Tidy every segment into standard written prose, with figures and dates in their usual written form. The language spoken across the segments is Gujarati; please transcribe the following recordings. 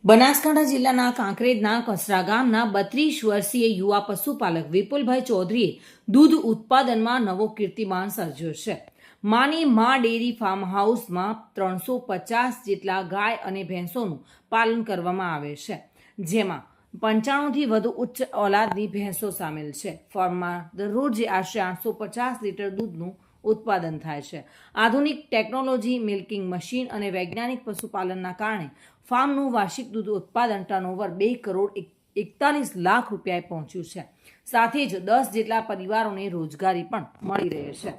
બનાસકાંઠા જિલ્લાના કાંકરેજના કસરા ગામના 32 વર્ષીય યુવા પશુપાલક વિપુલભાઈ ચૌધરીએ દૂધ ઉત્પાદનમાં નવો કીર્તિમાન સર્જ્યો છે. માની મા ડેરી ફાર્મ હાઉસમાં 350 જેટલા ગાય અને ભેંસોનું પાલન કરવામાં આવે છે, જેમાં 95થી વધુ ઉચ્ચ ઓલાદની ભેંસો સામેલ છે. ફાર્મમાં દરરોજ આશરે 850 લીટર દૂધનું ઉત્પાદન થાય છે. આધુનિક ટેકનોલોજી, મિલ્કિંગ મશીન અને વૈજ્ઞાનિક પશુપાલનના કારણે ફાર્મનું વાર્ષિક દૂધ ઉત્પાદન ટર્નઓવર 2 કરોડ 41 લાખ રૂપિયાએ પહોંચ્યું છે. સાથે જ 10 જેટલા પરિવારોને રોજગારી પણ મળી રહી છે.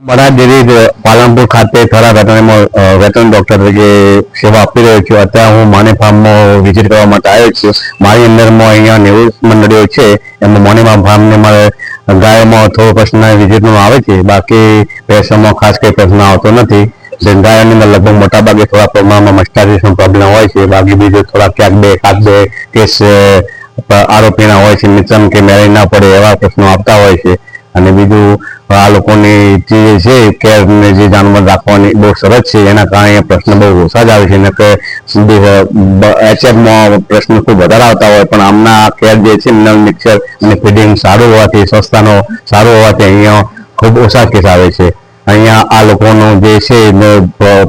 બડા ડેરી પાલનપુર ખાતે ખરા વેટરનરી ડોક્ટર તરીકે સેવા આપી રહ્યો છું. અત્યારે હું માની ફાર્મમાં વિઝિટ કરવા માટે આવ્યો છું. મારી અંદરમાં અહીંયા 90 મંડળીઓ છે, એમાં મોની ફાર્મને મારે ગાયોમાં થોડો પ્રશ્ન વિઝિટનો આવે છે, બાકી ભેંસોમાં ખાસ કંઈ પ્રશ્ન આવતો નથી. ગાયોની અંદર લગભગ મોટા ભાગે થોડા પ્રમાણમાં મસ્ટાઇઝેશન પ્રોબ્લેમ હોય છે, બાકી બીજું થોડા ક્યાંક બે કેસ આરોપીના હોય છે, મિશ્રણ કે મેરેજ ના પડે એવા પ્રશ્નો આવતા હોય છે. અને બીજું આ લોકોની જે છે કેરને જે જાનવર રાખવાની બહુ સરસ છે, એના કારણે પ્રશ્ન બહુ ઓછા જ આવે છે. અને કે એચએફમાં પ્રશ્ન ખૂબ વધારે આવતા હોય, પણ આમના કેર જે છે મિનરલ મિક્સર અને ફીડિંગ સારું હોવાથી, સંસ્થાનો સારું હોવાથી અહીંયા ખૂબ ઓછા કેસ આવે છે. અહીંયા આ લોકોનું જે છે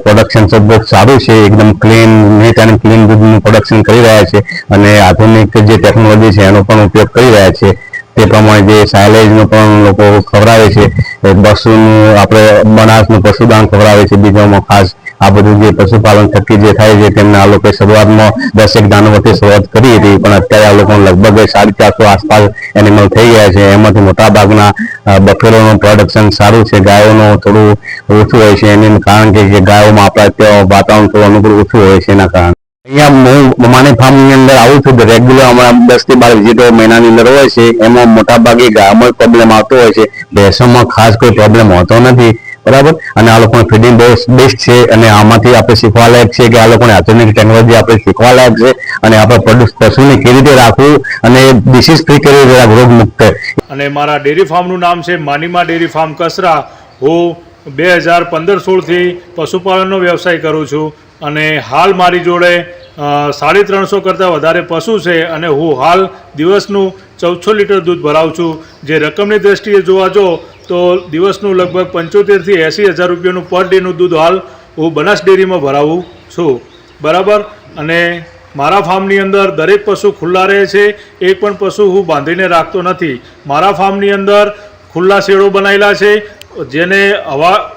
પ્રોડક્શન બહુ સારું છે, એકદમ ક્લીન, નીટ અને ક્લીન દૂધનું પ્રોડક્શન કરી રહ્યા છે. અને આધુનિક જે ટેકનોલોજી છે એનો પણ ઉપયોગ કરી રહ્યા છે. તે પ્રમાણે જે સાયલેજનું પણ લોકો ખવડાવે છે, પશુનું આપણે બનાસનું પશુદાન ખવડાવે છે. બીજામાં ખાસ આ બધું જે પશુપાલન થકી જે થાય છે તેમને આ લોકોએ શરૂઆતમાં 10 જાનવરથી શરૂઆત કરી હતી, પણ અત્યારે આ લોકો લગભગ 450 આસપાસ એનિમલ થઈ ગયા છે. એમાંથી મોટાભાગના બફેલોનું પ્રોડક્શન સારું છે, ગાયોનું થોડું ઓછું હોય છે. એનું કારણ કે ગાયોમાં આપણા ત્યાં વાતાવરણ થોડું અનુકૂળ ઓછું હોય છે. એના કારણે અહીંયા હું માની ફાર્મની અંદર આવું છું, રેગ્યુલર અમારા 10 થી 12 વિઝિટો મહિનાની અંદર હોય છે. એમાં મોટાભાગે ગાયોમાં પ્રોબ્લેમ આવતો હોય છે, ભેંસોમાં ખાસ કોઈ પ્રોબ્લેમ હોતો નથી. બરાબર. અને આ લોકોને ફીડિંગ બહુ બેસ્ટ છે, અને આમાંથી આપણે શીખવા લાયક છે કે આ લોકોને આધુનિક ટેકનોલોજી આપણે શીખવા લાયક છે. અને આપણે પશુને કેવી રીતે રાખવું અને ડિસીઝ ફ્રી કેવી રીતે રાખવું, રોગ મુક્ત. અને મારા ડેરી ફાર્મનું નામ છે માનીમા ડેરી ફાર્મ કસરા. હું 2015-16થી પશુપાલનનો વ્યવસાય કરું છું, અને હાલ મારી જોડે 350 કરતાં વધારે પશુ છે, અને હું હાલ દિવસનું 1400 લીટર દૂધ ભરાવું છું. જે રકમની દ્રષ્ટિએ જોવા જો તો દિવસનું લગભગ 75,000 થી 80,000 રૂપિયાનું પર ડેનું દૂધ હાલ હું બનાસ ડેરીમાં ભરાવું છું. બરાબર. અને મારા ફાર્મની અંદર દરેક પશુ ખુલ્લા રહે છે, એક પણ પશુ હું બાંધીને રાખતો નથી. મારા ફાર્મની અંદર ખુલ્લા શેડો બનાવેલા છે, જેને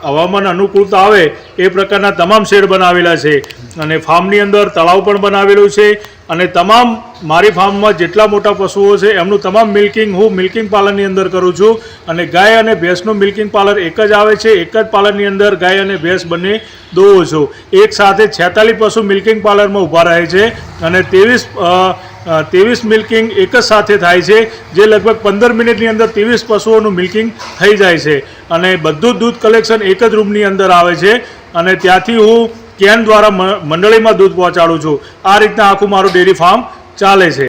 હવામાન અનુકૂળતા આવે એ પ્રકારના તમામ શેડ બનાવેલા છે. અને ફાર્મની અંદર તળાવ પણ બનાવેલું છે. અને તમામ મારી ફાર્મમાં જેટલા મોટા પશુઓ છે એમનું તમામ મિલ્કિંગ હું મિલ્કિંગ પાર્લરની અંદર કરું છું. અને ગાય અને ભેંસનું મિલ્કિંગ પાર્લર એક જ આવે છે. એક જ પાર્લરની અંદર ગાય અને ભેંસ બંને દોવો છું. એક સાથે 46 પશુ મિલ્કિંગ પાર્લરમાં ઊભા રહે છે, અને 23 મિલ્કિંગ એક જ સાથે થાય છે, જે લગભગ 15 મિનિટની અંદર 23 પશુઓનું મિલ્કિંગ થઈ જાય છે. અને બધું દૂધ કલેક્શન એક જ રૂમની અંદર આવે છે, અને ત્યાંથી હું કેન દ્વારા મંડળીમાં દૂધ પહોંચાડું છું. આ રીતના આખું મારું ડેરી ફાર્મ ચાલે છે.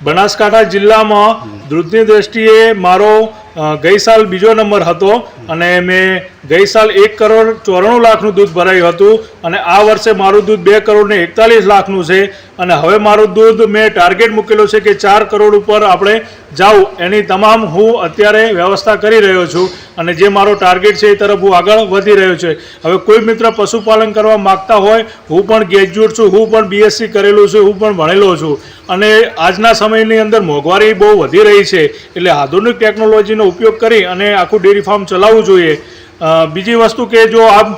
બનાસકાંઠા જિલ્લામાં દૂધની દ્રષ્ટિએ મારો ગઈ સાલ બીજો નંબર હતો, અને મેં ગઈ સાલ 1 કરોડ 94 લાખનું દૂધ ભરાયું હતું. અને આ વર્ષે મારું દૂધ 2 કરોડ 41 લાખનું છે. અને હવે મારું દૂધ મેં ટાર્ગેટ મૂકેલો છે કે 4 કરોડ ઉપર આપણે જાઉં, એની તમામ હું અત્યારે વ્યવસ્થા કરી રહ્યો છું. અને જે મારો ટાર્ગેટ છે એ તરફ હું આગળ વધી રહ્યો છું. હવે કોઈ મિત્ર પશુપાલન કરવા માગતા હોય, હું પણ ગ્રેજ્યુએટ છું, હું પણ BSc કરેલું છું, હું પણ ભણેલો છું. અને આજના સમયની અંદર મોંઘવારી બહુ વધી રહી છે, એટલે આધુનિક ટેકનોલોજીનો ઉપયોગ કરી અને આખું ડેરી ફાર્મ ચલાવવું જોઈએ. બીજી વસ્તુ કે જો આપ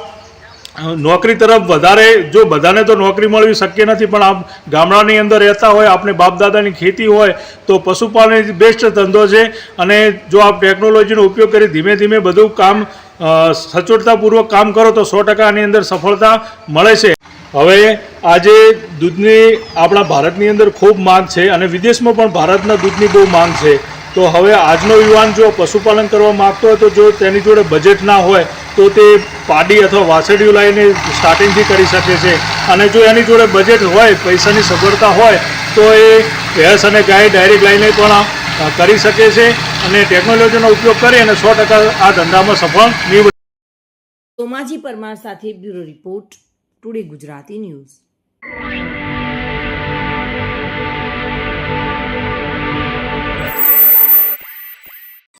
નોકરી તરફ વધારે, જો બધાને તો નોકરી મળવી શક્ય નથી, પણ આપ ગામડાની અંદર રહેતા હોય, આપણે બાપ દાદાની ખેતી હોય, તો પશુપાલન બેસ્ટ ધંધો છે. અને જો આપ ટેકનોલોજીનો ઉપયોગ કરી ધીમે ધીમે બધું કામ સચોટતાપૂર્વક કામ કરો તો 100% આની અંદર સફળતા મળે છે. હવે આજે દૂધની આપણા ભારતની અંદર ખૂબ માંગ છે, અને વિદેશમાં પણ ભારતના દૂધની બહુ માંગ છે. તો હવે આજનો યુવાન જો પશુપાલન કરવા માગતો હોય, તો જો તેની જોડે બજેટ ના હોય તો તે પાડી અથવા વાછરડીઓ લાવીને સ્ટાર્ટિંગથી કરી શકે છે. અને જો એની જોડે બજેટ હોય, પૈસાની સગવડતા હોય, તો એ ભેંસ અને ગાય ડાયરેક્ટ લાવીને પણ કરી શકે છે. અને ટેકનોલોજીનો ઉપયોગ કરી અને 100% આ ધંધામાં સફળ નીવડે. સોમાજી પરમાર સાથે bureau report, today Gujarati news.